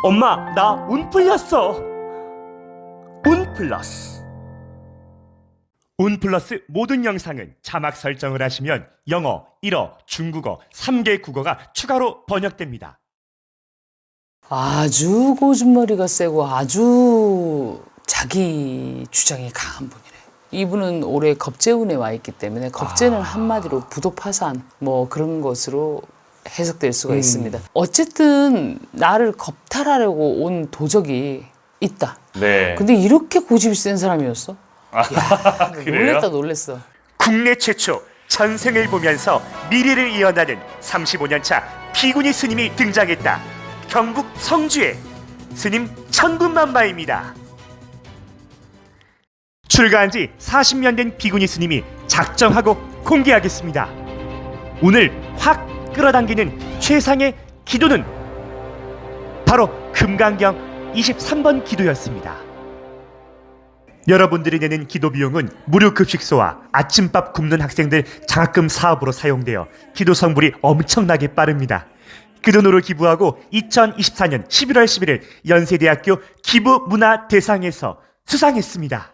엄마, 나 운 풀렸어. 운 플러스. 운 플러스 모든 영상은 자막 설정을 하시면 영어, 일어, 중국어, 3개 국어가 추가로 번역됩니다. 아주 고집머리가 세고 아주 자기 주장이 강한 분이래. 이분은 올해 겁재운에 와 있기 때문에 겁재는 한마디로 부도파산 뭐 그런 것으로 해석될 수가 있습니다. 어쨌든 나를 겁탈하려고 온 도적이 있다. 네. 근데 이렇게 고집이 센 사람이었어? 야, 그래요? 놀랬다 놀랬어. 국내 최초 전생을 보면서 미래를 이어나는 35년차 피구니 스님이 등장했다. 경북 성주에 스님 천군만마입니다. 출가한 지 40년 된 비구니 스님이 작정하고 공개하겠습니다. 오늘 확 끌어당기는 최상의 기도는 바로 금강경 23번 기도였습니다. 여러분들이 내는 기도 비용은 무료 급식소와 아침밥 굶는 학생들 장학금 사업으로 사용되어 기도 성불이 엄청나게 빠릅니다. 그 돈으로 기부하고 2024년 11월 11일 연세대학교 기부문화대상에서 수상했습니다.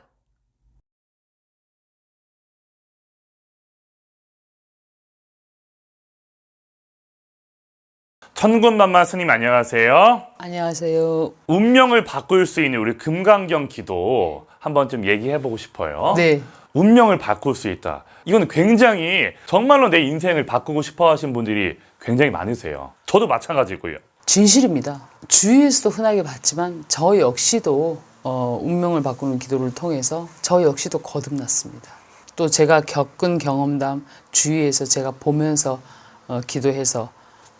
천군만마 스님 안녕하세요. 안녕하세요. 운명을 바꿀 수 있는 우리 금강경 기도 한번 좀 얘기해보고 싶어요. 네. 운명을 바꿀 수 있다. 이건 굉장히 정말로 내 인생을 바꾸고 싶어 하신 분들이 굉장히 많으세요. 저도 마찬가지고요. 진실입니다. 주위에서도 흔하게 봤지만 저 역시도 운명을 바꾸는 기도를 통해서 저 역시도 거듭났습니다. 또 제가 겪은 경험담 주위에서 제가 보면서 기도해서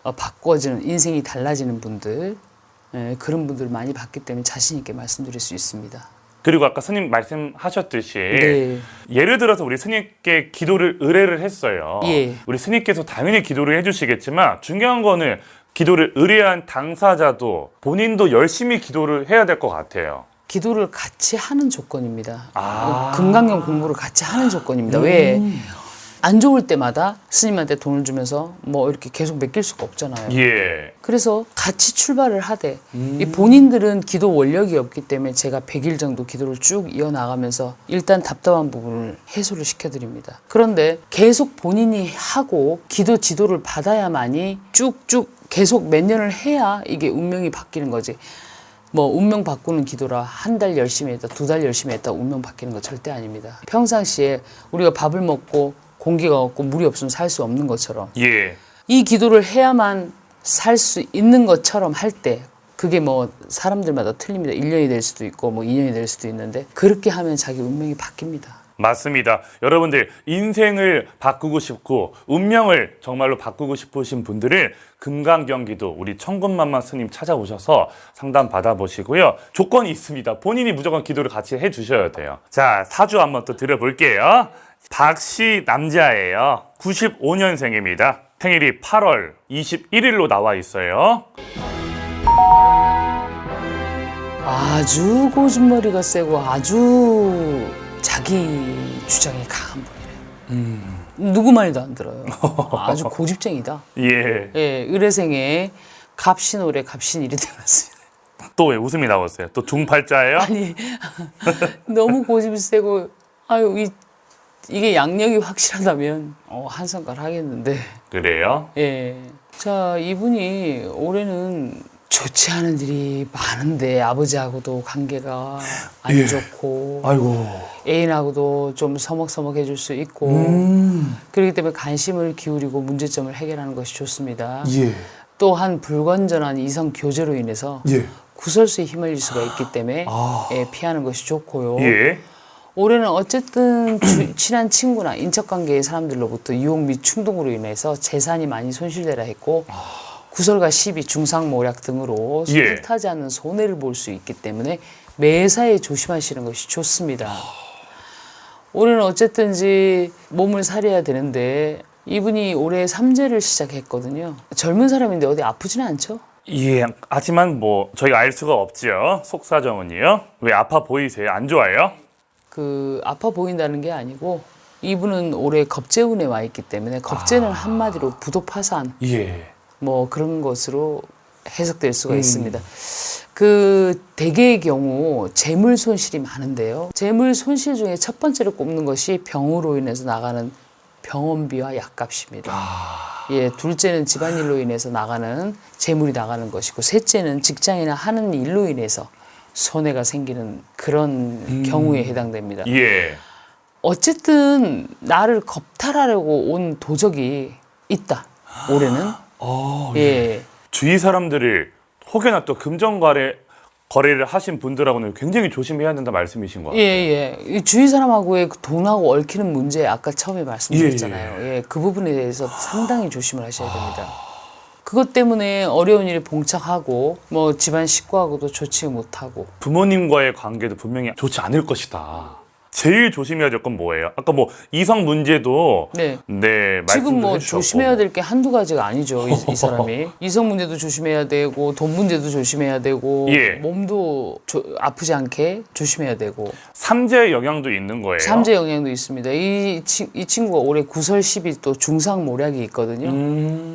바꿔지는 인생이 달라지는 분들 그런 분들 많이 봤기 때문에 자신 있게 말씀드릴 수 있습니다. 그리고 아까 스님 말씀하셨듯이 네. 예를 들어서 우리 스님께 기도를 의뢰를 했어요. 예. 우리 스님께서 당연히 기도를 해주시겠지만 중요한 거는 기도를 의뢰한 당사자도 본인도 열심히 기도를 해야 될 것 같아요. 기도를 같이 하는 조건입니다. 아. 금강경 공부를 같이 하는 조건입니다. 왜? 안 좋을 때마다 스님한테 돈을 주면서 뭐 이렇게 계속 맡길 수가 없잖아요. 예. 그래서 같이 출발을 하되 이 본인들은 기도 원력이 없기 때문에 제가 100일 정도 기도를 쭉 이어나가면서 일단 답답한 부분을 해소를 시켜드립니다. 그런데 계속 본인이 하고 기도 지도를 받아야만이 쭉쭉 계속 몇 년을 해야 이게 운명이 바뀌는 거지. 뭐 운명 바꾸는 기도라 한 달 열심히 했다, 2달 열심히 했다 운명 바뀌는 거 절대 아닙니다. 평상시에 우리가 밥을 먹고 공기가 없고 물이 없으면 살 수 없는 것처럼 예. 이 기도를 해야만 살 수 있는 것처럼 할 때 그게 뭐 사람들마다 틀립니다. 1년이 될 수도 있고 뭐 2년이 될 수도 있는데 그렇게 하면 자기 운명이 바뀝니다. 맞습니다. 여러분들 인생을 바꾸고 싶고 운명을 정말로 바꾸고 싶으신 분들은 금강경기도 우리 천군만마 스님 찾아오셔서 상담 받아보시고요. 조건이 있습니다. 본인이 무조건 기도를 같이 해주셔야 돼요. 자, 사주 한번 또 들어볼게요. 박씨 남자예요. 95년생입니다. 생일이 8월 21일로 나와 있어요. 아주 고집머리가 세고 아주 자기 주장이 강한 분이래. 누구 말도 안 들어요. 아주 고집쟁이다. 예. 예, 의뢰생에 갑신올해 갑신일이 되었습니다. 또 왜 웃음이 나왔어요? 또 중팔자예요? 아니 너무 고집이 세고 아유 이게 양력이 확실하다면 한 손가락 하겠는데. 그래요? 예. 자, 이분이 올해는 좋지 않은 일이 많은데 아버지하고도 관계가 안 좋고 아이고. 애인하고도 좀 서먹서먹해질 수 있고 그렇기 때문에 관심을 기울이고 문제점을 해결하는 것이 좋습니다. 예. 또한 불건전한 이성 교제로 인해서 예. 구설수에 휘말릴 수가 있기 때문에 피하는 것이 좋고요. 예. 올해는 어쨌든 친한 친구나 인척관계의 사람들로부터 유혹 및 충동으로 인해서 재산이 많이 손실되라 했고 구설과 시비, 중상모략 등으로 예. 뜻하지 않는 손해를 볼 수 있기 때문에 매사에 조심하시는 것이 좋습니다. 올해는 어쨌든지 몸을 사려야 되는데 이분이 올해 삼재를 시작했거든요. 젊은 사람인데 어디 아프지는 않죠? 예. 하지만 뭐 저희가 알 수가 없죠. 속사정은요. 왜 아파 보이세요? 안 좋아요? 아파 보인다는 게 아니고 이분은 올해 겁재운에 와 있기 때문에 겁재는 한마디로 부도파산 예. 뭐 그런 것으로 해석될 수가 있습니다. 그 대개의 경우 재물 손실이 많은데요. 재물 손실 중에 첫 번째로 꼽는 것이 병으로 인해서 나가는 병원비와 약값입니다. 예, 둘째는 집안일로 인해서 나가는 재물이 나가는 것이고, 셋째는 직장이나 하는 일로 인해서 손해가 생기는 그런 경우에 해당됩니다. 예. 어쨌든 나를 겁탈하려고 온 도적이 있다. 올해는. 예. 주위 사람들을 혹여나 또 거래를 하신 분들하고는 굉장히 조심해야 된다 말씀이신 것 예, 같아요. 예. 이 주위 사람하고의 그 돈하고 얽히는 문제 아까 처음에 말씀드렸잖아요. 예, 그 부분에 대해서 상당히 조심을 하셔야 됩니다. 그것 때문에 어려운 일에 봉착하고 뭐 집안 식구하고도 좋지 못하고. 부모님과의 관계도 분명히 좋지 않을 것이다. 제일 조심해야 될 건 뭐예요? 아까 뭐 이성 문제도 네. 말씀도 지금 뭐 해주셨고. 조심해야 될 게 한두 가지가 아니죠. 이 사람이. 이성 문제도 조심해야 되고, 돈 문제도 조심해야 되고, 예. 몸도 아프지 않게 조심해야 되고. 삼재의 영향도 있는 거예요. 삼재 영향도 있습니다. 이 친구가 올해 구설십이 또 중상모략이 있거든요.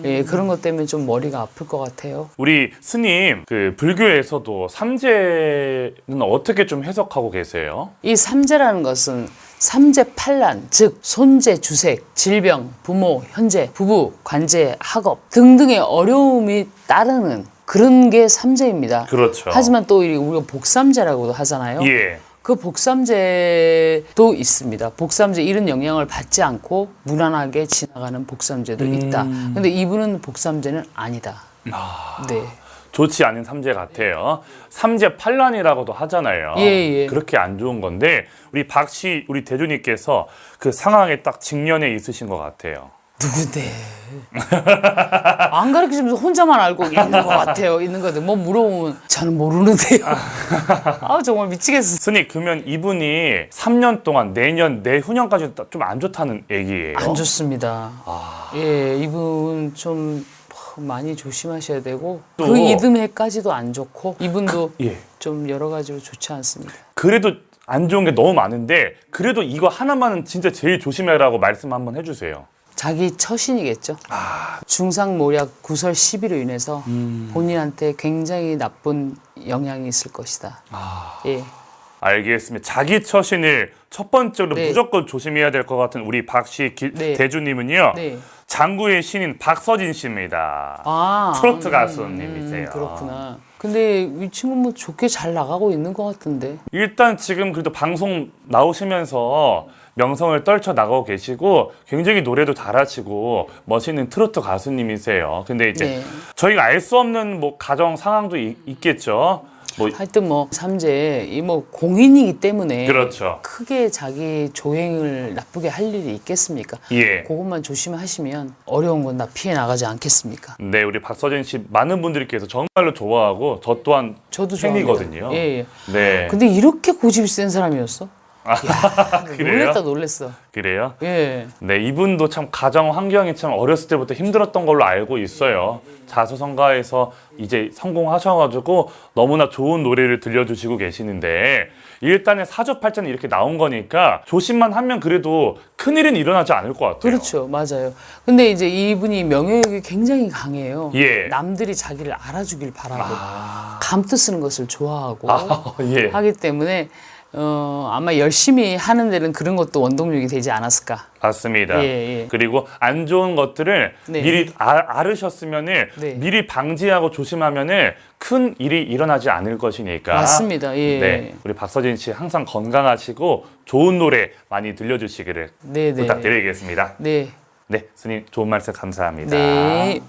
예, 그런 것 때문에 좀 머리가 아플 것 같아요. 우리 스님, 그 불교에서도 삼재는 어떻게 좀 해석하고 계세요? 이 삼재라는 것은 삼재팔란, 즉 손재, 주색, 질병, 부모, 현재, 부부, 관제, 학업 등등의 어려움이 따르는 그런 게 삼재입니다. 그렇죠. 하지만 또 우리가 복삼재라고도 하잖아요. 예. 그 복삼재도 있습니다. 복삼재 이런 영향을 받지 않고 무난하게 지나가는 복삼재도 있다. 근데 이분은 복삼재는 아니다. 네. 좋지 않은 삼재 같아요. 삼재팔란이라고도 하잖아요. 예, 예. 그렇게 안 좋은 건데 우리 대주님께서 그 상황에 딱 직면해 있으신 것 같아요. 누군데? 안 가르쳐주면서 혼자만 알고 있는 것 같아요. 있는 것 같아요. 뭐 물어보면 저는 모르는데요. 아 정말 미치겠어. 스님, 그러면 이분이 3년 동안 내후년까지 좀 안 좋다는 얘기예요? 안 좋습니다. 예, 이분 좀 많이 조심하셔야 되고 또- 그 이듬해까지도 안 좋고 이분도 예. 좀 여러 가지로 좋지 않습니다. 그래도 안 좋은 게 너무 많은데 그래도 이거 하나만은 진짜 제일 조심해라고 말씀 한번 해주세요. 자기 처신이겠죠. 중상모략 구설 시비로 인해서 본인한테 굉장히 나쁜 영향이 있을 것이다. 예. 알겠습니다. 자기 처신을 첫 번째로 네. 무조건 조심해야 될 것 같은 우리 박씨 네. 대주님은요. 네. 장구의 신인 박서진 씨입니다. 트로트 가수님이세요. 그렇구나. 근데 이 친구 뭐 좋게 잘 나가고 있는 것 같은데. 일단 지금 그래도 방송 나오시면서 명성을 떨쳐 나가고 계시고 굉장히 노래도 잘하시고 멋있는 트로트 가수님이세요. 근데 이제 네. 저희가 알 수 없는 뭐 가정 상황도 있겠죠. 뭐 하여튼 뭐 삼재 이 뭐 공인이기 때문에 그렇죠. 크게 자기 조행을 나쁘게 할 일이 있겠습니까? 예. 그것만 조심하시면 어려운 건 다 피해 나가지 않겠습니까? 네, 우리 박서진 씨 많은 분들께서 정말로 좋아하고 저 또한 저도 팬이거든요. 좋아합니다. 예, 예. 네. 근데 이렇게 고집이 센 사람이었어? 야, 그래요? 놀랬어. 그래요? 예. 네, 이분도 참 가정 환경이 참 어렸을 때부터 힘들었던 걸로 알고 있어요. 자수성가해서 이제 성공하셔가지고 너무나 좋은 노래를 들려주시고 계시는데 일단은 사주팔자는 이렇게 나온 거니까 조심만 하면 그래도 큰일은 일어나지 않을 것 같아요. 그렇죠. 맞아요. 근데 이제 이분이 명예욕이 굉장히 강해요. 예. 남들이 자기를 알아주길 바라고 감투 쓰는 것을 좋아하고 예. 하기 때문에 아마 열심히 하는 데는 그런 것도 원동력이 되지 않았을까. 맞습니다. 예, 예. 그리고 안 좋은 것들을 네. 미리 알으셨으면은 네. 미리 방지하고 조심하면은 큰 일이 일어나지 않을 것이니까. 맞습니다. 예. 네, 우리 박서진 씨 항상 건강하시고 좋은 노래 많이 들려주시기를 네, 네. 부탁드리겠습니다. 네. 네, 스님 좋은 말씀 감사합니다. 네.